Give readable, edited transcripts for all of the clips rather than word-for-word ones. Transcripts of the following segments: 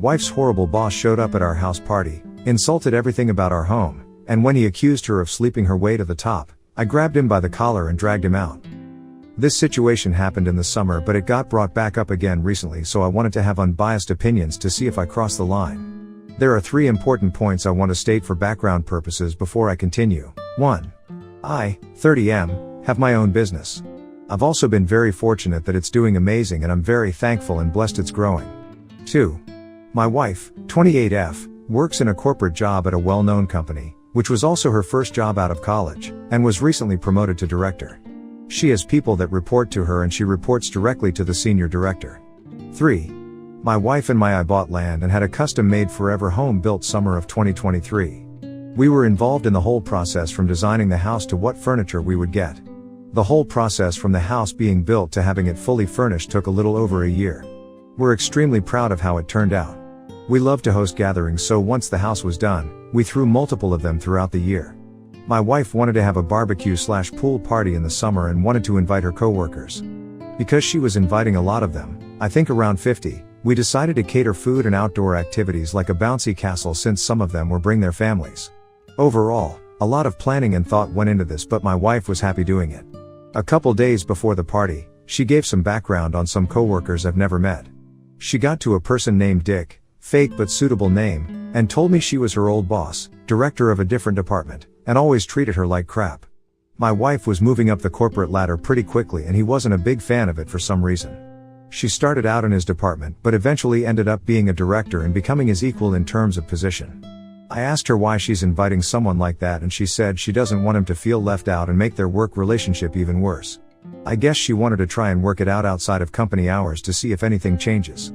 Wife's horrible boss showed up at our house party, insulted everything about our home, and when he accused her of sleeping her way to the top, I grabbed him by the collar and dragged him out. This situation happened in the summer, but it got brought back up again recently, so I wanted to have unbiased opinions to see if I crossed the line. There are 3 important points I want to state for background purposes before I continue. 1. I, 30M, have my own business. I've also been very fortunate that it's doing amazing, and I'm very thankful and blessed it's growing. 2. My wife, 28F, works in a corporate job at a well-known company, which was also her first job out of college, and was recently promoted to director. She has people that report to her, and she reports directly to the senior director. 3. My wife and I bought land and had a custom-made forever home built summer of 2023. We were involved in the whole process from designing the house to what furniture we would get. The whole process from the house being built to having it fully furnished took a little over a year. We're extremely proud of how it turned out. We love to host gatherings, so once the house was done, we threw multiple of them throughout the year. My wife wanted to have a barbecue/pool party in the summer and wanted to invite her coworkers. Because she was inviting a lot of them, I think around 50, we decided to cater food and outdoor activities like a bouncy castle, since some of them would bring their families. Overall, a lot of planning and thought went into this, but my wife was happy doing it. A couple days before the party, she gave some background on some coworkers I've never met. She got to a person named Dick, fake but suitable name, and told me she was her old boss, director of a different department, and always treated her like crap. My wife was moving up the corporate ladder pretty quickly, and he wasn't a big fan of it for some reason. She started out in his department, but eventually ended up being a director and becoming his equal in terms of position. I asked her why she's inviting someone like that, and she said she doesn't want him to feel left out and make their work relationship even worse. I guess she wanted to try and work it out outside of company hours to see if anything changes.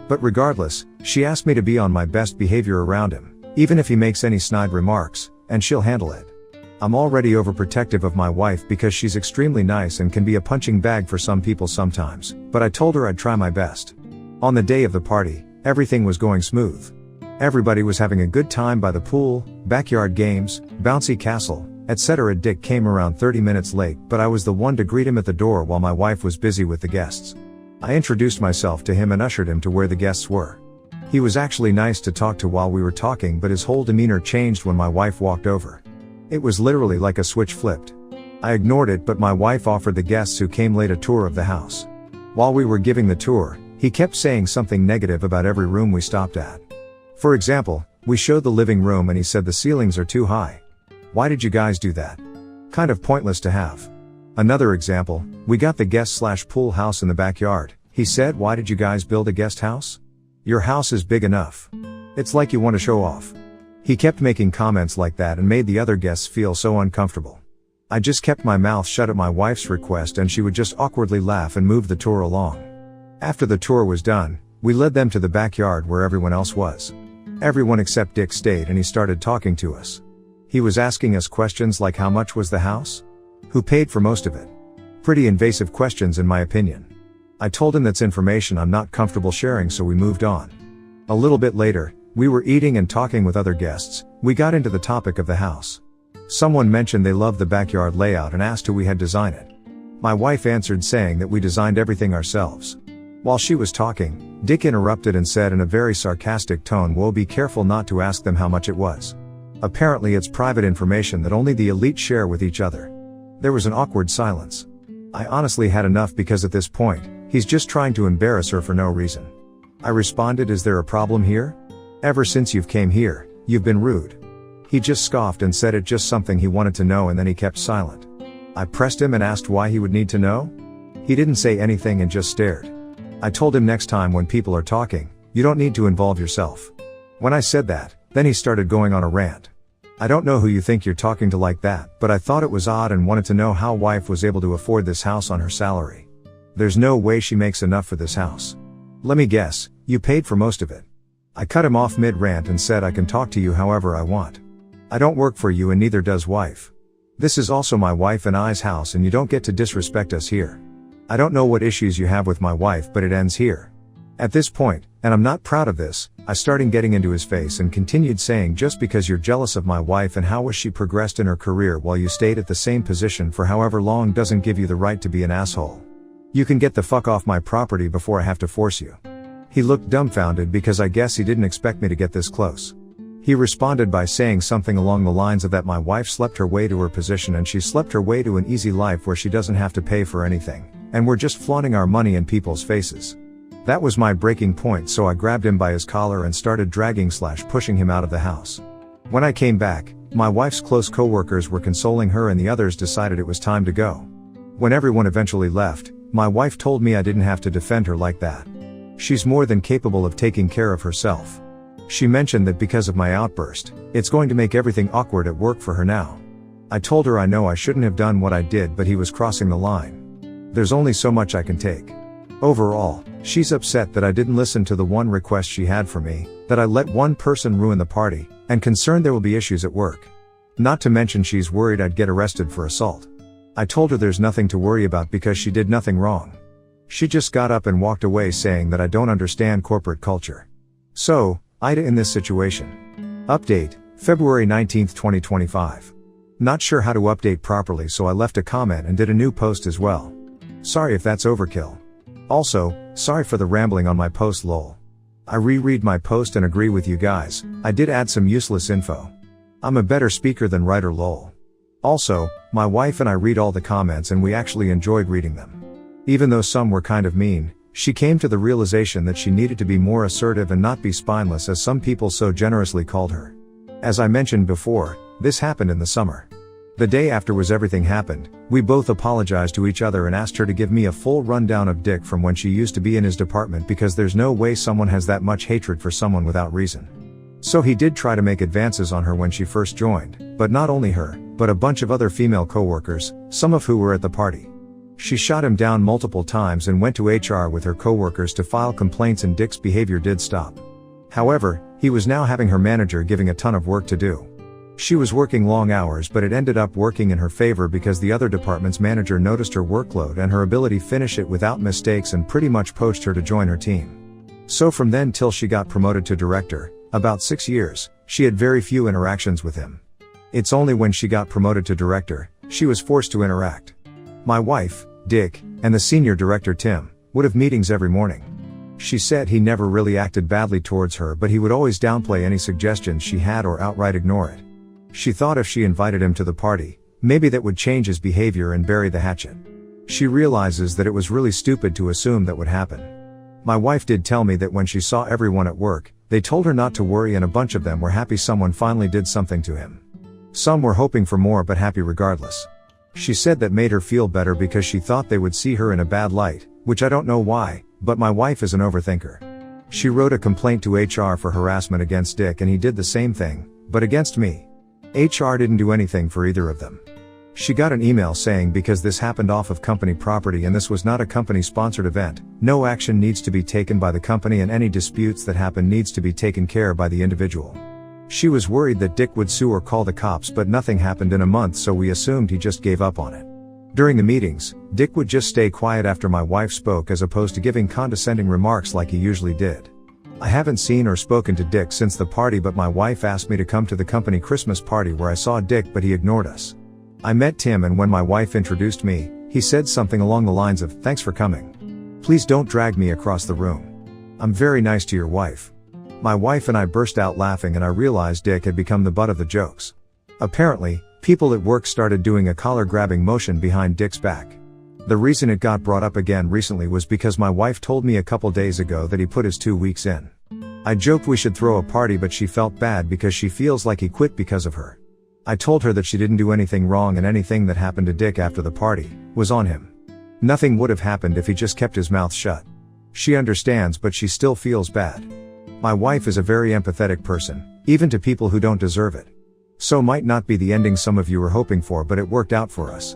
But regardless, she asked me to be on my best behavior around him, even if he makes any snide remarks, and she'll handle it. I'm already overprotective of my wife because she's extremely nice and can be a punching bag for some people sometimes, but I told her I'd try my best. On the day of the party, everything was going smooth. Everybody was having a good time by the pool, backyard games, bouncy castle, etc. Dick came around 30 minutes late, but I was the one to greet him at the door while my wife was busy with the guests. I introduced myself to him and ushered him to where the guests were. He was actually nice to talk to while we were talking, but his whole demeanor changed when my wife walked over. It was literally like a switch flipped. I ignored it, but my wife offered the guests who came late a tour of the house. While we were giving the tour, he kept saying something negative about every room we stopped at. For example, we showed the living room and he said the ceilings are too high. Why did you guys do that? Kind of pointless to have. Another example, we got the guest/pool house in the backyard. He said, why did you guys build a guest house? Your house is big enough. It's like you want to show off. He kept making comments like that and made the other guests feel so uncomfortable. I just kept my mouth shut at my wife's request, and she would just awkwardly laugh and move the tour along. After the tour was done, we led them to the backyard where everyone else was. Everyone except Dick stayed, and he started talking to us. He was asking us questions like how much was the house? Who paid for most of it? Pretty invasive questions in my opinion. I told him that's information I'm not comfortable sharing, so we moved on. A little bit later, we were eating and talking with other guests. We got into the topic of the house. Someone mentioned they loved the backyard layout and asked who we had designed it. My wife answered saying that we designed everything ourselves. While she was talking, Dick interrupted and said in a very sarcastic tone, "Whoa, be careful not to ask them how much it was. Apparently it's private information that only the elite share with each other." There was an awkward silence. I honestly had enough, because at this point, he's just trying to embarrass her for no reason. I responded, "Is there a problem here? Ever since you've came here, you've been rude." He just scoffed and said it just something he wanted to know, and then he kept silent. I pressed him and asked why he would need to know. He didn't say anything and just stared. I told him next time when people are talking, you don't need to involve yourself. When I said that, then he started going on a rant. I don't know who you think you're talking to like that, but I thought it was odd and wanted to know how wife was able to afford this house on her salary. There's no way she makes enough for this house. Let me guess, you paid for most of it. I cut him off mid-rant and said I can talk to you however I want. I don't work for you and neither does wife. This is also my wife and I's house, and you don't get to disrespect us here. I don't know what issues you have with my wife, but it ends here. At this point, and I'm not proud of this, I started getting into his face and continued saying, just because you're jealous of my wife and how she progressed in her career while you stayed at the same position for however long doesn't give you the right to be an asshole. You can get the fuck off my property before I have to force you. He looked dumbfounded because I guess he didn't expect me to get this close. He responded by saying something along the lines of that my wife slept her way to her position and she slept her way to an easy life where she doesn't have to pay for anything, and we're just flaunting our money in people's faces. That was my breaking point, so I grabbed him by his collar and started dragging/pushing him out of the house. When I came back, my wife's close co-workers were consoling her and the others decided it was time to go. When everyone eventually left, my wife told me I didn't have to defend her like that. She's more than capable of taking care of herself. She mentioned that because of my outburst, it's going to make everything awkward at work for her now. I told her I know I shouldn't have done what I did, but he was crossing the line. There's only so much I can take. Overall, she's upset that I didn't listen to the one request she had for me, that I let one person ruin the party, and concerned there will be issues at work. Not to mention she's worried I'd get arrested for assault. I told her there's nothing to worry about because she did nothing wrong. She just got up and walked away saying that I don't understand corporate culture. So, Ida in this situation. Update, February 19, 2025. Not sure how to update properly, so I left a comment and did a new post as well. Sorry if that's overkill. Also, sorry for the rambling on my post lol. I reread my post and agree with you guys, I did add some useless info. I'm a better speaker than writer lol. Also, my wife and I read all the comments and we actually enjoyed reading them. Even though some were kind of mean, she came to the realization that she needed to be more assertive and not be spineless as some people so generously called her. As I mentioned before, this happened in the summer. The day after everything happened, we both apologized to each other and asked her to give me a full rundown of Dick from when she used to be in his department because there's no way someone has that much hatred for someone without reason. So he did try to make advances on her when she first joined, but not only her, but a bunch of other female coworkers, some of who were at the party. She shot him down multiple times and went to HR with her coworkers to file complaints and Dick's behavior did stop. However, he was now having her manager giving a ton of work to do. She was working long hours, but it ended up working in her favor because the other department's manager noticed her workload and her ability to finish it without mistakes and pretty much poached her to join her team. So from then till she got promoted to director, about 6 years, she had very few interactions with him. It's only when she got promoted to director, she was forced to interact. My wife, Dick, and the senior director Tim, would have meetings every morning. She said he never really acted badly towards her, but he would always downplay any suggestions she had or outright ignore it. She thought if she invited him to the party, maybe that would change his behavior and bury the hatchet. She realizes that it was really stupid to assume that would happen. My wife did tell me that when she saw everyone at work, they told her not to worry and a bunch of them were happy someone finally did something to him. Some were hoping for more but happy regardless. She said that made her feel better because she thought they would see her in a bad light, which I don't know why, but my wife is an overthinker. She wrote a complaint to HR for harassment against Dick and he did the same thing, but against me. HR didn't do anything for either of them. She got an email saying because this happened off of company property and this was not a company-sponsored event, no action needs to be taken by the company and any disputes that happen needs to be taken care by the individual. She was worried that Dick would sue or call the cops, but nothing happened in a month, so we assumed he just gave up on it. During the meetings, Dick would just stay quiet after my wife spoke as opposed to giving condescending remarks like he usually did. I haven't seen or spoken to Dick since the party, but my wife asked me to come to the company Christmas party where I saw Dick, but he ignored us. I met Tim and when my wife introduced me, he said something along the lines of, "Thanks for coming. Please don't drag me across the room. I'm very nice to your wife." My wife and I burst out laughing and I realized Dick had become the butt of the jokes. Apparently, people at work started doing a collar-grabbing motion behind Dick's back. The reason it got brought up again recently was because my wife told me a couple days ago that he put his 2 weeks in. I joked we should throw a party, but she felt bad because she feels like he quit because of her. I told her that she didn't do anything wrong and anything that happened to Dick after the party was on him. Nothing would have happened if he just kept his mouth shut. She understands, but she still feels bad. My wife is a very empathetic person, even to people who don't deserve it. So might not be the ending some of you were hoping for, but it worked out for us.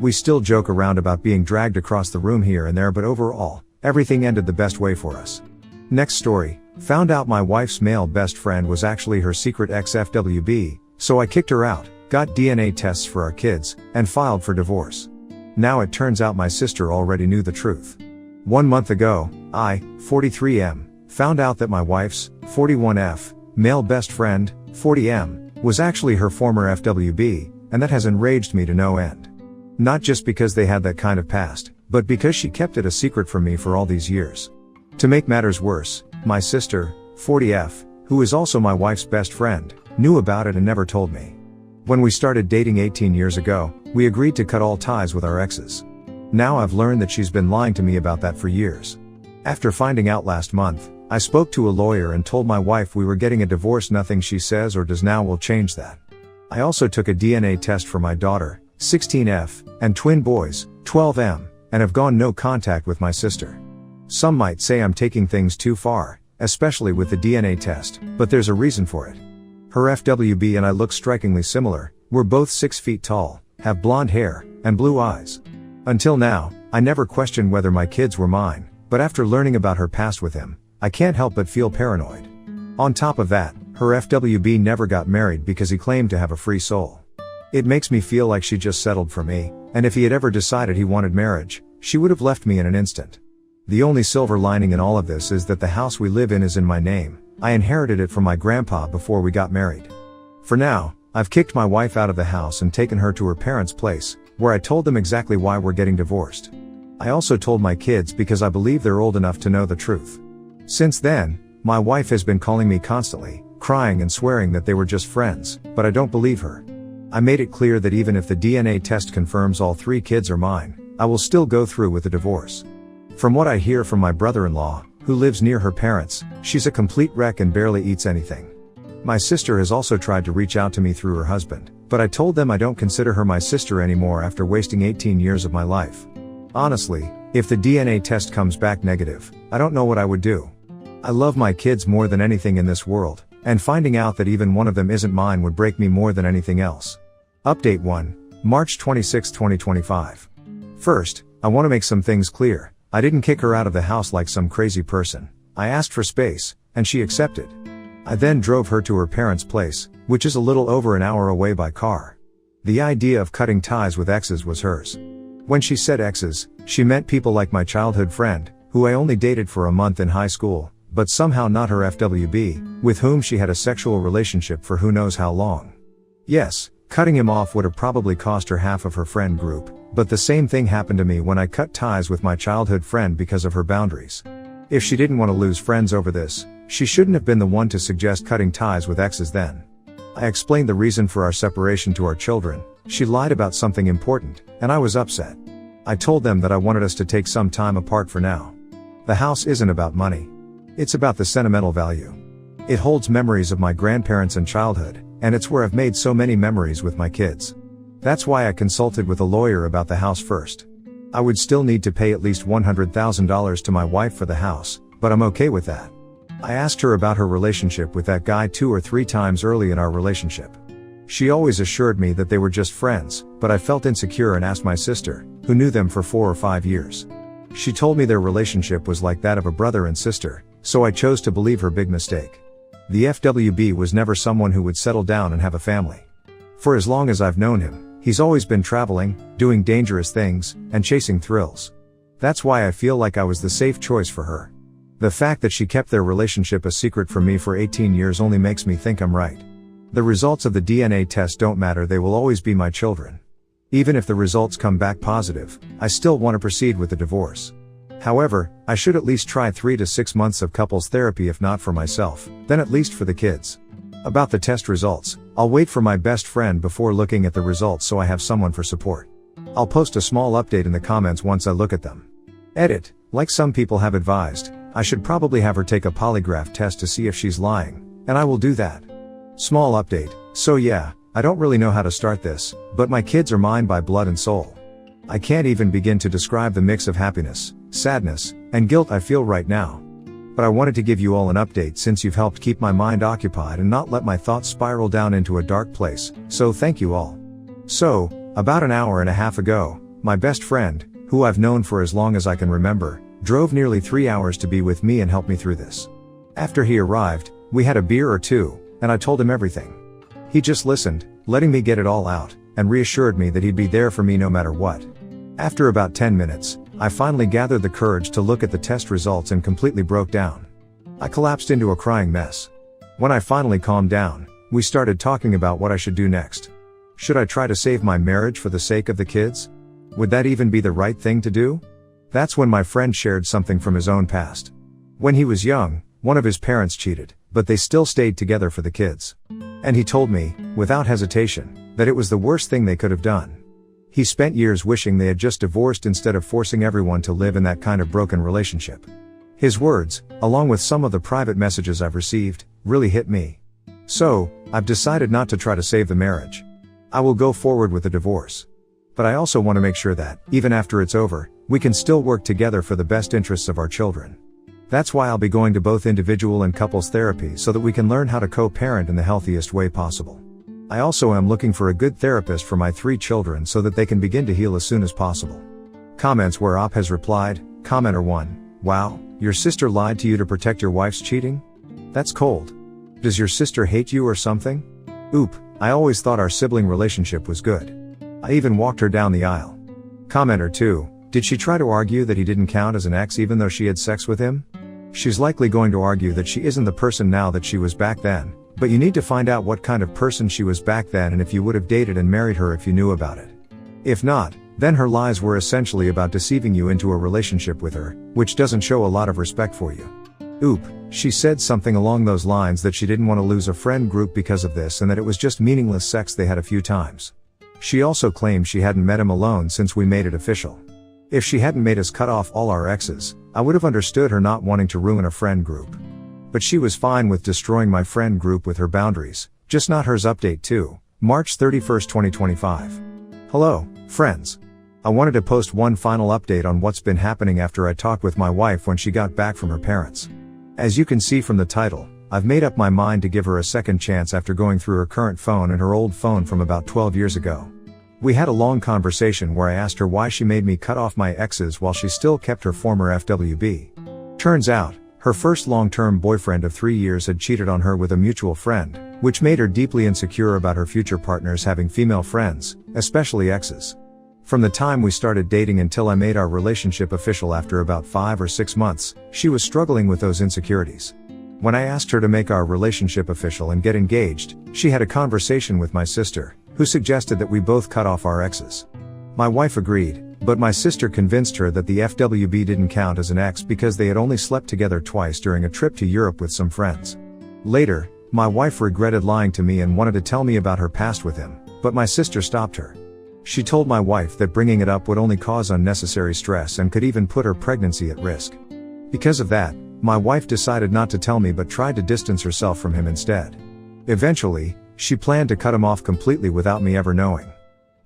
We still joke around about being dragged across the room here and there, but overall, everything ended the best way for us. Next story, found out my wife's male best friend was actually her secret ex-FWB, so I kicked her out, got DNA tests for our kids, and filed for divorce. Now it turns out my sister already knew the truth. 1 month ago, I, 43M, found out that my wife's, 41F, male best friend, 40M, was actually her former FWB, and that has enraged me to no end. Not just because they had that kind of past, but because she kept it a secret from me for all these years. To make matters worse, My sister, 40F, who is also my wife's best friend, knew about it and never told me. When we started dating 18 years ago, we agreed to cut all ties with our exes. Now I've learned that she's been lying to me about that for years. After finding out last month, I spoke to a lawyer and told my wife we were getting a divorce. Nothing she says or does now will change that. I also took a DNA test for my daughter, 16F, and twin boys, 12M, and have gone no contact with my sister. Some might say I'm taking things too far, especially with the DNA test, but there's a reason for it. Her FWB and I look strikingly similar. We're both 6 feet tall, have blonde hair, and blue eyes. Until now, I never questioned whether my kids were mine, but after learning about her past with him, I can't help but feel paranoid. On top of that, her FWB never got married because he claimed to have a free soul. It makes me feel like she just settled for me, and if he had ever decided he wanted marriage, she would have left me in an instant. The only silver lining in all of this is that the house we live in is in my name. I inherited it from my grandpa before we got married. For now, I've kicked my wife out of the house and taken her to her parents' place, where I told them exactly why we're getting divorced. I also told my kids because I believe they're old enough to know the truth. Since then, my wife has been calling me constantly, crying and swearing that they were just friends, but I don't believe her. I made it clear that even if the DNA test confirms all 3 kids are mine, I will still go through with the divorce. From what I hear from my brother-in-law, who lives near her parents, she's a complete wreck and barely eats anything. My sister has also tried to reach out to me through her husband, but I told them I don't consider her my sister anymore after wasting 18 years of my life. Honestly, if the DNA test comes back negative, I don't know what I would do. I love my kids more than anything in this world, and finding out that even one of them isn't mine would break me more than anything else. Update 1, March 26, 2025. First, I want to make some things clear. I didn't kick her out of the house like some crazy person. I asked for space, and she accepted. I then drove her to her parents' place, which is a little over an hour away by car. The idea of cutting ties with exes was hers. When she said exes, she meant people like my childhood friend, who I only dated for a month in high school, but somehow not her FWB, with whom she had a sexual relationship for who knows how long. Yes, cutting him off would have probably cost her half of her friend group, but the same thing happened to me when I cut ties with my childhood friend because of her boundaries. If she didn't want to lose friends over this, she shouldn't have been the one to suggest cutting ties with exes then. I explained the reason for our separation to our children. She lied about something important, and I was upset. I told them that I wanted us to take some time apart for now. The house isn't about money. It's about the sentimental value. It holds memories of my grandparents and childhood, and it's where I've made so many memories with my kids. That's why I consulted with a lawyer about the house first. I would still need to pay at least $100,000 to my wife for the house, but I'm okay with that. I asked her about her relationship with that guy 2 or 3 times early in our relationship. She always assured me that they were just friends, but I felt insecure and asked my sister, who knew them for 4 or 5 years. She told me their relationship was like that of a brother and sister, so I chose to believe her big mistake. The FWB was never someone who would settle down and have a family. For as long as I've known him, he's always been traveling, doing dangerous things, and chasing thrills. That's why I feel like I was the safe choice for her. The fact that she kept their relationship a secret from me for 18 years only makes me think I'm right. The results of the DNA test don't matter, they will always be my children. Even if the results come back positive, I still want to proceed with the divorce. However, I should at least try 3 to 6 months of couples therapy, if not for myself, then at least for the kids. About the test results, I'll wait for my best friend before looking at the results so I have someone for support. I'll post a small update in the comments once I look at them. Edit, like some people have advised, I should probably have her take a polygraph test to see if she's lying, and I will do that. Small update, so yeah, I don't really know how to start this, but my kids are mine by blood and soul. I can't even begin to describe the mix of happiness, sadness, and guilt I feel right now. But I wanted to give you all an update since you've helped keep my mind occupied and not let my thoughts spiral down into a dark place, so thank you all. So, about an hour and a half ago, my best friend, who I've known for as long as I can remember, drove nearly 3 hours to be with me and help me through this. After he arrived, we had a beer or two, and I told him everything. He just listened, letting me get it all out, and reassured me that he'd be there for me no matter what. After about 10 minutes, I finally gathered the courage to look at the test results and completely broke down. I collapsed into a crying mess. When I finally calmed down, we started talking about what I should do next. Should I try to save my marriage for the sake of the kids? Would that even be the right thing to do? That's when my friend shared something from his own past. When he was young, one of his parents cheated, but they still stayed together for the kids. And he told me, without hesitation, that it was the worst thing they could have done. He spent years wishing they had just divorced instead of forcing everyone to live in that kind of broken relationship. His words, along with some of the private messages I've received, really hit me. So, I've decided not to try to save the marriage. I will go forward with the divorce. But I also want to make sure that, even after it's over, we can still work together for the best interests of our children. That's why I'll be going to both individual and couples therapy so that we can learn how to co-parent in the healthiest way possible. I also am looking for a good therapist for my 3 children so that they can begin to heal as soon as possible. Comments where Op has replied, Commenter 1, wow, your sister lied to you to protect your wife's cheating? That's cold. Does your sister hate you or something? Oop, I always thought our sibling relationship was good. I even walked her down the aisle. Commenter 2, did she try to argue that he didn't count as an ex even though she had sex with him? She's likely going to argue that she isn't the person now that she was back then, but you need to find out what kind of person she was back then and if you would have dated and married her if you knew about it. If not, then her lies were essentially about deceiving you into a relationship with her, which doesn't show a lot of respect for you. Oop, she said something along those lines that she didn't want to lose a friend group because of this and that it was just meaningless sex they had a few times. She also claimed she hadn't met him alone since we made it official. If she hadn't made us cut off all our exes, I would have understood her not wanting to ruin a friend group. But she was fine with destroying my friend group with her boundaries, just not hers. Update 2, March 31, 2025. Hello, friends. I wanted to post one final update on what's been happening after I talked with my wife when she got back from her parents. As you can see from the title, I've made up my mind to give her a second chance after going through her current phone and her old phone from about 12 years ago. We had a long conversation where I asked her why she made me cut off my exes while she still kept her former FWB. Turns out, her first long-term boyfriend of 3 years had cheated on her with a mutual friend, which made her deeply insecure about her future partners having female friends, especially exes. From the time we started dating until I made our relationship official after about 5 or 6 months, she was struggling with those insecurities. When I asked her to make our relationship official and get engaged, she had a conversation with my sister, who suggested that we both cut off our exes. My wife agreed, but my sister convinced her that the FWB didn't count as an ex because they had only slept together twice during a trip to Europe with some friends. Later, my wife regretted lying to me and wanted to tell me about her past with him, but my sister stopped her. She told my wife that bringing it up would only cause unnecessary stress and could even put her pregnancy at risk. Because of that, my wife decided not to tell me but tried to distance herself from him instead. Eventually, she planned to cut him off completely without me ever knowing.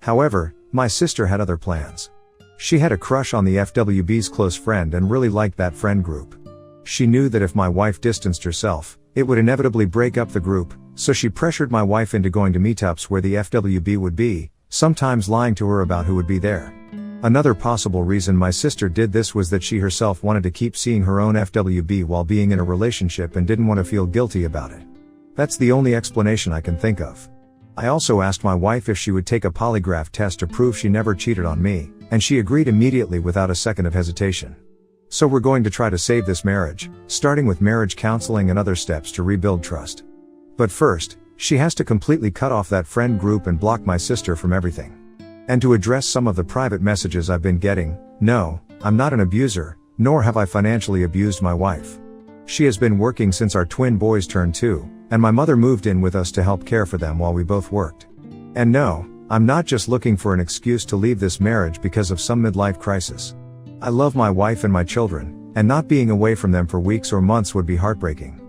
However, my sister had other plans. She had a crush on the FWB's close friend and really liked that friend group. She knew that if my wife distanced herself, it would inevitably break up the group, so she pressured my wife into going to meetups where the FWB would be, sometimes lying to her about who would be there. Another possible reason my sister did this was that she herself wanted to keep seeing her own FWB while being in a relationship and didn't want to feel guilty about it. That's the only explanation I can think of. I also asked my wife if she would take a polygraph test to prove she never cheated on me, and she agreed immediately without a second of hesitation. So we're going to try to save this marriage, starting with marriage counseling and other steps to rebuild trust. But first, she has to completely cut off that friend group and block my sister from everything. And to address some of the private messages I've been getting, no, I'm not an abuser, nor have I financially abused my wife. She has been working since our twin boys turned 2, and my mother moved in with us to help care for them while we both worked. And no, I'm not just looking for an excuse to leave this marriage because of some midlife crisis. I love my wife and my children, and not being away from them for weeks or months would be heartbreaking.